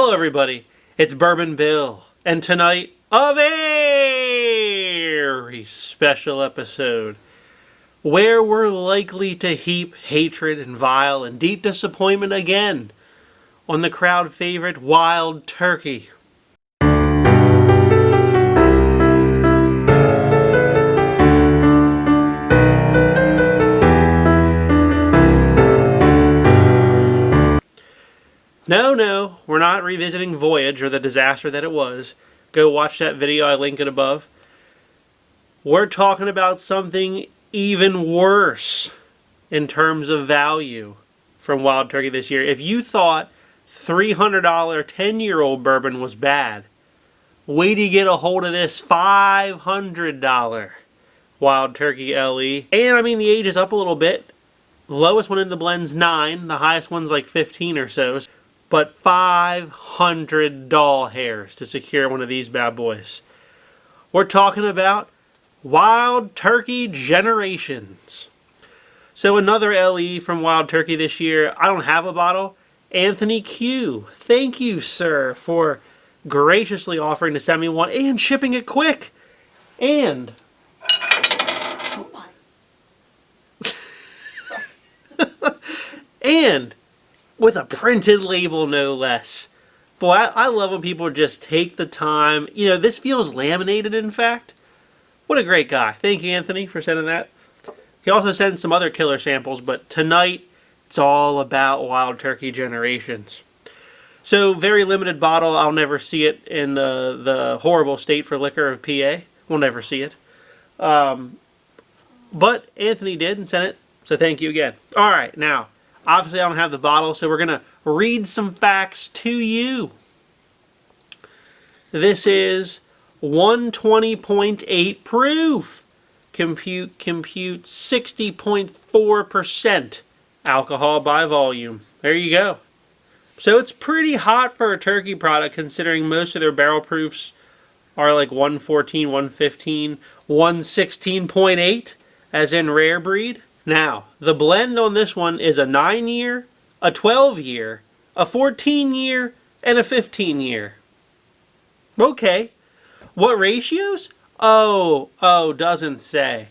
Hello everybody, it's Bourbon Bill, and tonight, a very special episode where we're likely to heap hatred and vile and deep disappointment again on the crowd favorite Wild Turkey. No, we're not revisiting Voyage or the disaster that it was. Go watch that video, I link it above. We're talking about something even worse in terms of value from Wild Turkey this year. If you thought $300 10-year-old bourbon was bad, wait till you get a hold of this $500 Wild Turkey LE. And I mean, the age is up a little bit. The lowest one in the blend's 9, the highest one's like 15 or so. But 500 doll hairs to secure one of these bad boys. We're talking about Wild Turkey Generations. So another LE from Wild Turkey this year. I don't have a bottle. Anthony Q. Thank you, sir, for graciously offering to send me one and shipping it quick. And and with a printed label, no less. Boy, I love when people just take the time. You know, this feels laminated, in fact. What a great guy. Thank you, Anthony, for sending that. He also sent some other killer samples, but tonight, it's all about Wild Turkey Generations. So, very limited bottle. I'll never see it in the horrible state for liquor of PA. We'll never see it. But Anthony did and sent it, so thank you again. All right, now, obviously, I don't have the bottle, so we're going to read some facts to you. This is 120.8 proof. Compute 60.4% alcohol by volume. There you go. So it's pretty hot for a turkey product, considering most of their barrel proofs are like 114, 115, 116.8, as in rare breed. Now, the blend on this one is a 9-year, a 12-year, a 14-year, and a 15-year. Okay. What ratios? Oh, doesn't say.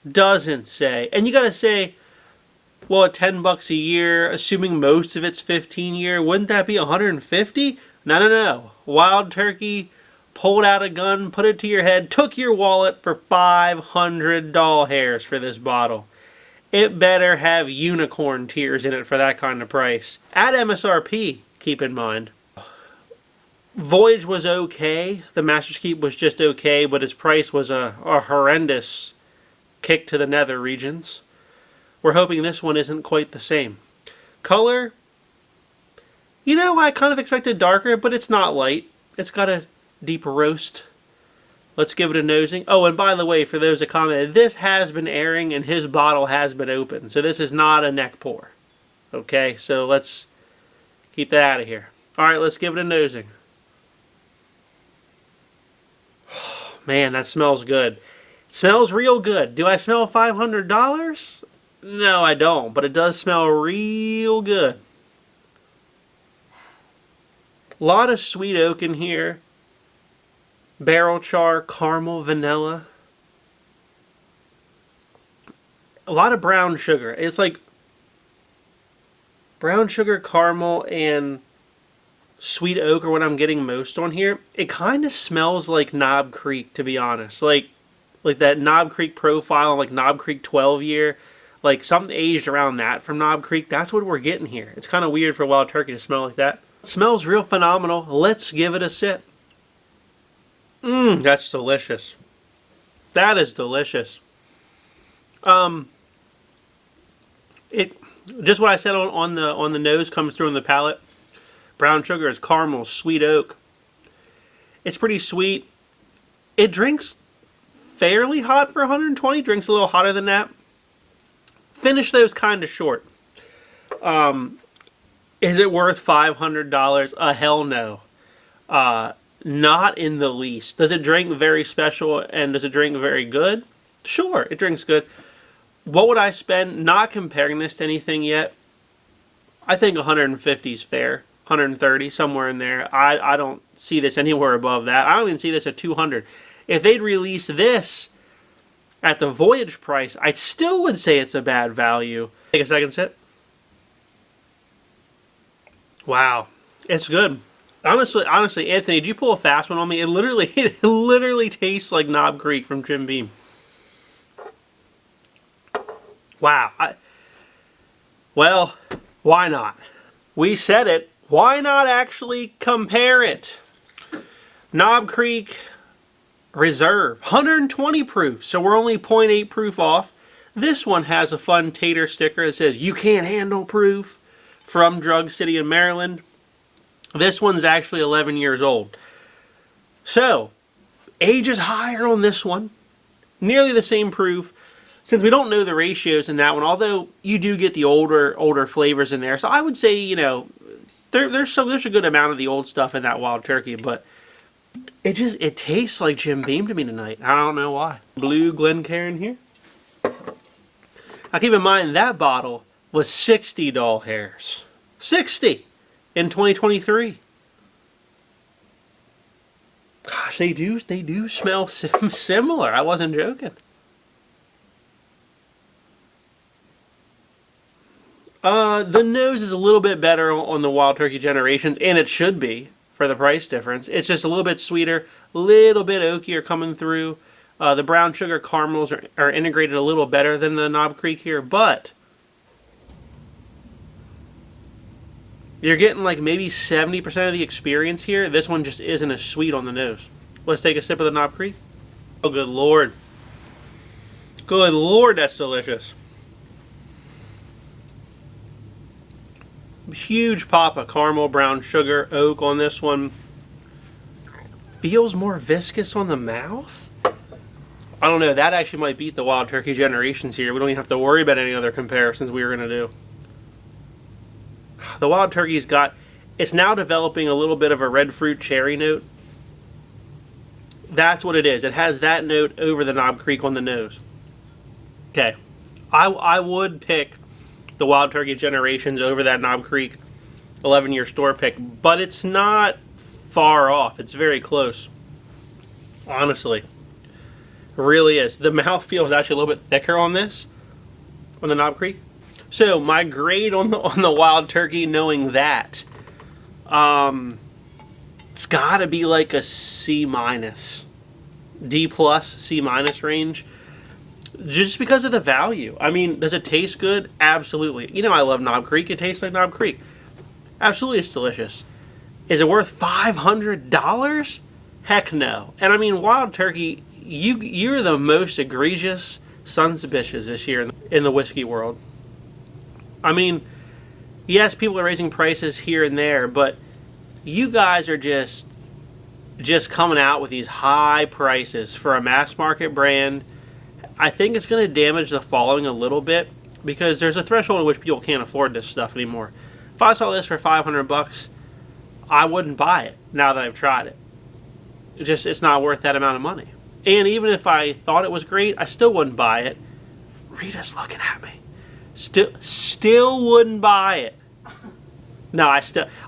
Doesn't say. And you gotta say, well, at $10 a year, assuming most of it's 15-year, wouldn't that be 150? No. Wild Turkey pulled out a gun, put it to your head, took your wallet for 500 doll hairs for this bottle. It better have unicorn tears in it for that kind of price. At MSRP, keep in mind. Voyage was okay. The Master's Keep was just okay, but its price was a horrendous kick to the nether regions. We're hoping this one isn't quite the same. Color, you know, I kind of expected darker, but it's not light. It's got a deep roast. Let's give it a nosing. Oh, and by the way, for those that commented, this has been airing and his bottle has been open. So this is not a neck pour. Okay, so let's keep that out of here. All right, let's give it a nosing. Man, that smells good. It smells real good. Do I smell $500? No, I don't, but it does smell real good. A lot of sweet oak in here. Barrel char, caramel, vanilla. A lot of brown sugar. It's like brown sugar, caramel, and sweet oak are what I'm getting most on here. It kind of smells like Knob Creek, to be honest. Like that Knob Creek profile, like Knob Creek 12-year. Like something aged around that from Knob Creek. That's what we're getting here. It's kind of weird for Wild Turkey to smell like that. It smells real phenomenal. Let's give it a sip. That's delicious. That is delicious. It just what I said on the nose comes through on the palate. Brown sugar is caramel, sweet oak. It's pretty sweet. It drinks fairly hot for 120. Drinks a little hotter than that. Finish those kind of short. Is it worth $500? Hell no. Not in the least. Does it drink very special and does it drink very good? Sure, it drinks good. What would I spend? Not comparing this to anything yet. I think 150 is fair. 130, somewhere in there. I don't see this anywhere above that. I don't even see this at 200. If they'd release this at the Voyage price, I still would say it's a bad value. Take a second sip. Wow, it's good. Honestly, Anthony, did you pull a fast one on me? It literally tastes like Knob Creek from Jim Beam. Wow. Well, why not? We said it. Why not actually compare it? Knob Creek Reserve, 120 proof, so we're only 0.8 proof off. This one has a fun tater sticker that says, "You can't handle proof," from Drug City in Maryland. This one's actually 11 years old. So, age is higher on this one. Nearly the same proof. Since we don't know the ratios in that one, although you do get the older flavors in there. So I would say, you know, there's a good amount of the old stuff in that Wild Turkey, but it tastes like Jim Beam to me tonight. I don't know why. Blue Glencairn here. Now keep in mind that bottle was 60 doll hairs. 60 in 2023. Gosh, they do smell similar. I wasn't joking. The nose is a little bit better on the Wild Turkey Generations, and it should be for the price difference. It's just a little bit sweeter, a little bit oakier coming through. The brown sugar caramels are integrated a little better than the Knob Creek here, but you're getting like maybe 70% of the experience here. This one just isn't as sweet on the nose. Let's take a sip of the Knob Creek. Oh, good Lord. Good Lord, that's delicious. Huge pop of caramel, brown sugar, oak on this one. Feels more viscous on the mouth. I don't know. That actually might beat the Wild Turkey Generations here. We don't even have to worry about any other comparisons we were going to do. The Wild Turkey's it's now developing a little bit of a red fruit cherry note. That's what it is. It has that note over the Knob Creek on the nose. Okay. I would pick the Wild Turkey Generations over that Knob Creek 11-year store pick, but it's not far off. It's very close. Honestly. It really is. The mouthfeel is actually a little bit thicker on this, on the Knob Creek. So, my grade on the Wild Turkey, knowing that, it's got to be like a C-, D+, C- range. Just because of the value. I mean, does it taste good? Absolutely. You know I love Knob Creek. It tastes like Knob Creek. Absolutely, it's delicious. Is it worth $500? Heck no. And I mean, Wild Turkey, you're the most egregious sons of bitches this year in the whiskey world. I mean, yes, people are raising prices here and there, but you guys are just coming out with these high prices for a mass market brand. I think it's going to damage the following a little bit because there's a threshold at which people can't afford this stuff anymore. If I saw this for $500, I wouldn't buy it now that I've tried it. It's not worth that amount of money. And even if I thought it was great, I still wouldn't buy it. Rita's looking at me. Still wouldn't buy it. No,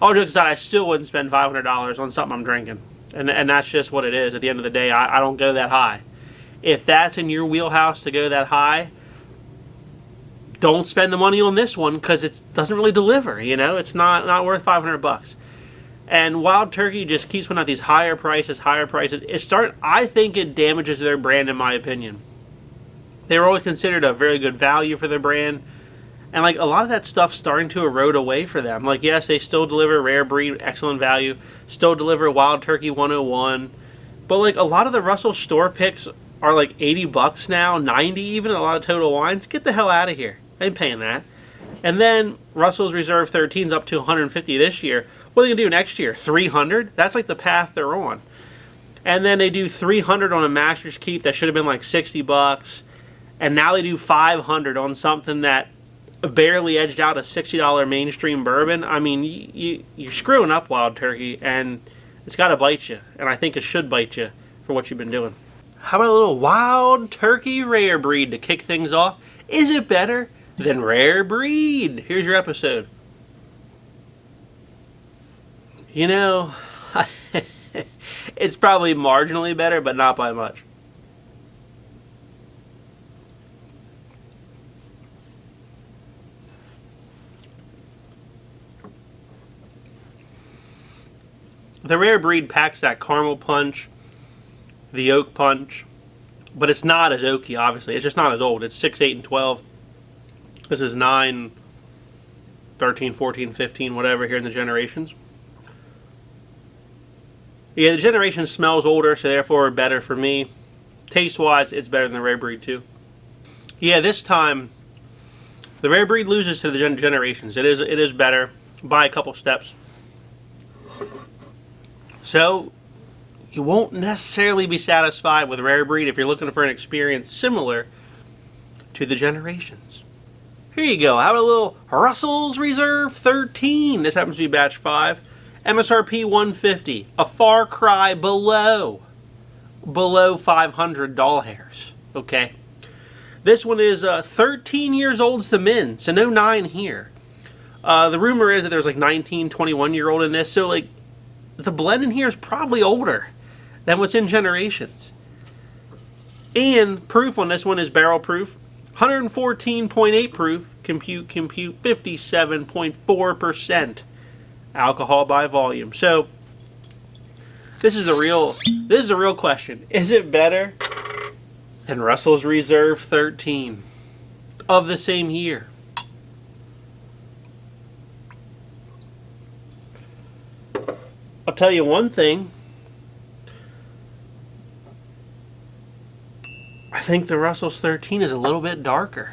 all jokes aside, I still wouldn't spend $500 on something I'm drinking. And that's just what it is. At the end of the day, I don't go that high. If that's in your wheelhouse to go that high, don't spend the money on this one because it doesn't really deliver. You know, it's not worth $500. And Wild Turkey just keeps putting out these higher prices. I think it damages their brand, in my opinion. They were always considered a very good value for their brand. And like a lot of that stuff's starting to erode away for them. Like, yes, they still deliver rare breed, excellent value, still deliver Wild Turkey 101. But like a lot of the Russell store picks are like $80 now, $90 even, a lot of Total Wines. Get the hell out of here. I ain't paying that. And then Russell's Reserve 13's up to $150 this year. What are they going to do next year? $300? That's like the path they're on. And then they do $300 on a Master's Keep that should have been like $60. And now they do $500 on something that barely edged out a $60 mainstream bourbon. I mean, you're screwing up Wild Turkey, and it's got to bite you. And I think it should bite you for what you've been doing. How about a little Wild Turkey Rare Breed to kick things off? Is it better than Rare Breed? Here's your episode. You know, it's probably marginally better, but not by much. The Rare Breed packs that caramel punch, the oak punch, but it's not as oaky, obviously. It's just not as old. It's 6, 8, and 12. This is 9, 13, 14, 15, whatever here in the generations. Yeah, the generation smells older, so therefore better for me. Taste-wise, it's better than the Rare Breed too. Yeah, this time, the Rare Breed loses to the generations. It is better by a couple steps. So, you won't necessarily be satisfied with Rare Breed if you're looking for an experience similar to the generations. Here you go. How about a little Russell's Reserve 13? This happens to be batch 5. MSRP 150. A far cry below $500 hairs. Okay. This one is 13 years old to min, so no 9 here. The rumor is that there's like 19, 21-year-old in this, so like the blend in here is probably older than what's in generations. And proof on this one is barrel proof. 114.8 proof, compute, 57.4% alcohol by volume. So this is a real question. Is it better than Russell's Reserve 13 of the same year? I'll tell you one thing. I think the Russell's 13 is a little bit darker.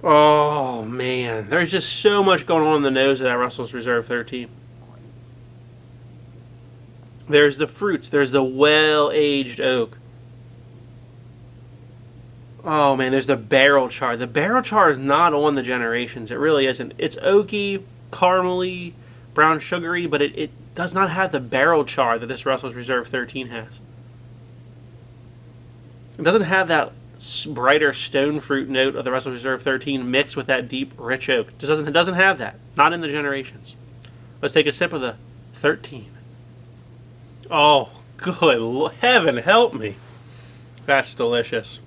Oh man, there's just so much going on in the nose of that Russell's Reserve 13. There's the fruits, there's the well-aged oak. Oh man, there's the barrel char. The barrel char is not on the generations. It really isn't. It's oaky, caramely, brown sugary, but it does not have the barrel char that this Russell's Reserve 13 has. It doesn't have that brighter stone fruit note of the Russell's Reserve 13 mixed with that deep, rich oak. It doesn't have that. Not in the generations. Let's take a sip of the 13. Oh, good heaven help me. That's delicious.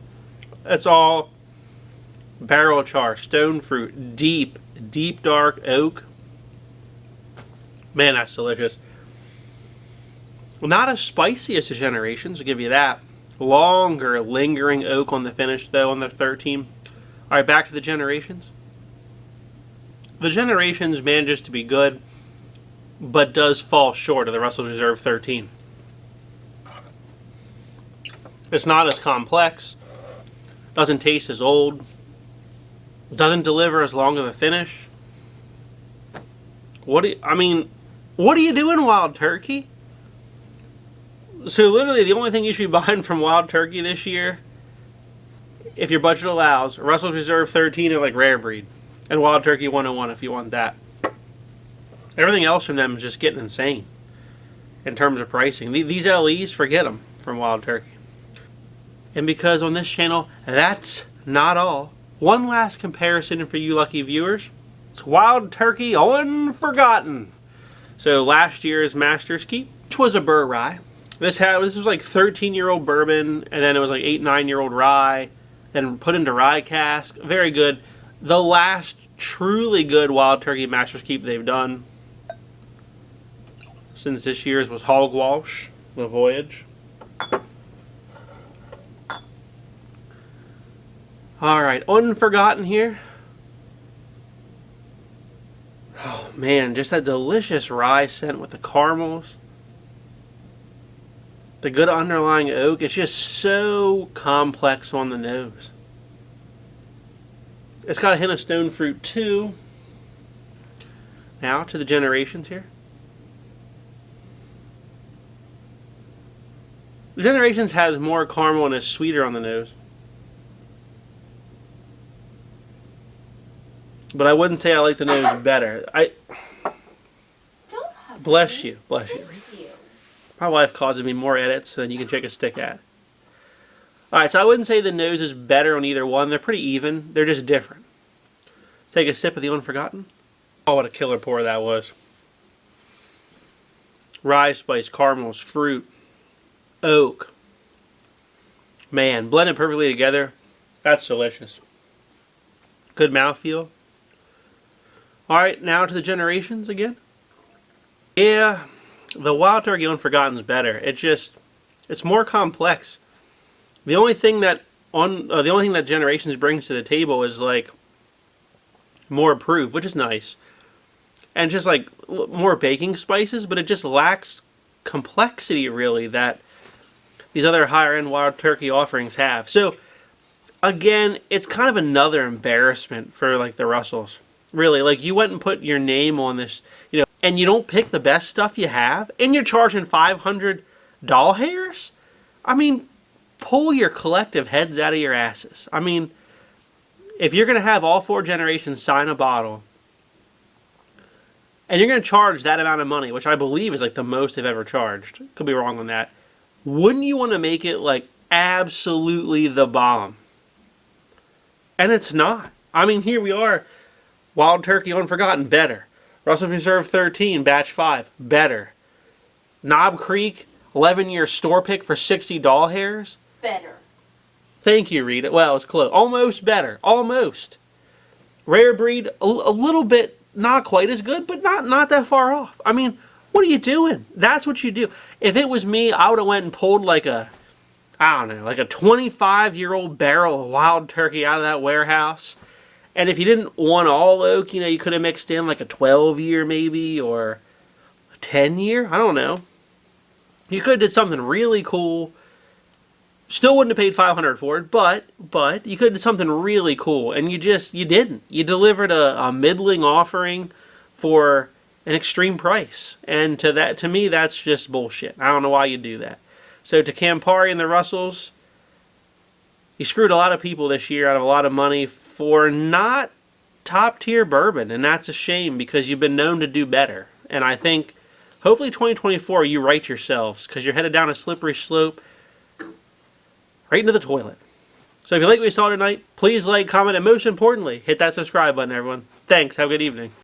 It's all barrel char, stone fruit, deep dark oak. Man, that's delicious. Not as spicy as the generations, I'll give you that. Longer, lingering oak on the finish, though, on the 13. All right, back to the generations. The generations manages to be good, but does fall short of the Russell's Reserve 13. It's not as complex. Doesn't taste as old. Doesn't deliver as long of a finish. What are you doing, Wild Turkey? So literally the only thing you should be buying from Wild Turkey this year, if your budget allows, Russell's Reserve 13 or like Rare Breed. And Wild Turkey 101 if you want that. Everything else from them is just getting insane in terms of pricing. These LEs, forget them from Wild Turkey. And because on this channel, that's not all. One last comparison for you lucky viewers. It's Wild Turkey Unforgotten. So last year's Master's Keep, which was a Burr rye. This was like 13-year-old bourbon, and then it was like 8, 9-year-old rye, then put into rye cask. Very good. The last truly good Wild Turkey Master's Keep they've done since this year's was Hogwash, the Voyage. Alright, Unforgotten here. Oh man, just that delicious rye scent with the caramels. The good underlying oak. It's just so complex on the nose. It's got a hint of stone fruit too. Now to the generations here. The generations has more caramel and is sweeter on the nose. But I wouldn't say I like the nose better. Bless you. Bless you. My wife causes me more edits than you can check a stick at. Alright, so I wouldn't say the nose is better on either one. They're pretty even. They're just different. Take a sip of the Unforgotten. Oh, what a killer pour that was. Rye spice, caramels, fruit, oak. Man, blended perfectly together. That's delicious. Good mouthfeel. Alright, now to the generations again. Yeah, the Wild Turkey Unforgotten's better. It's more complex. The only thing that Generations brings to the table is like more proof, which is nice. And just like more baking spices, but it just lacks complexity really that these other higher end Wild Turkey offerings have. So again, it's kind of another embarrassment for like the Russells. Really, like you went and put your name on this, and you don't pick the best stuff you have, and you're charging 500 doll hairs? I mean, pull your collective heads out of your asses. I mean, if you're going to have all 4 generations sign a bottle, and you're going to charge that amount of money, which I believe is like the most they've ever charged. Could be wrong on that. Wouldn't you want to make it like absolutely the bomb? And it's not. I mean, here we are. Wild Turkey Unforgotten, better. Russell Reserve 13, Batch 5, better. Knob Creek, 11-year store pick for 60 doll hairs? Better. Thank you, Rita. Well, it's close. Almost better. Almost. Rare Breed, a little bit, not quite as good, but not that far off. I mean, what are you doing? That's what you do. If it was me, I would have went and pulled like a 25-year-old barrel of Wild Turkey out of that warehouse. And if you didn't want all oak, you could have mixed in like a 12-year maybe, or a 10-year. I don't know. You could have did something really cool. Still wouldn't have paid $500 for it, but you could have did something really cool, and you didn't. You delivered a middling offering for an extreme price, and to me, that's just bullshit. I don't know why you do that. So to Campari and the Russells, you screwed a lot of people this year out of a lot of money for not top-tier bourbon, and that's a shame because you've been known to do better. And I think, hopefully 2024, you right yourselves because you're headed down a slippery slope right into the toilet. So if you like what you saw tonight, please like, comment, and most importantly, hit that subscribe button, everyone. Thanks. Have a good evening.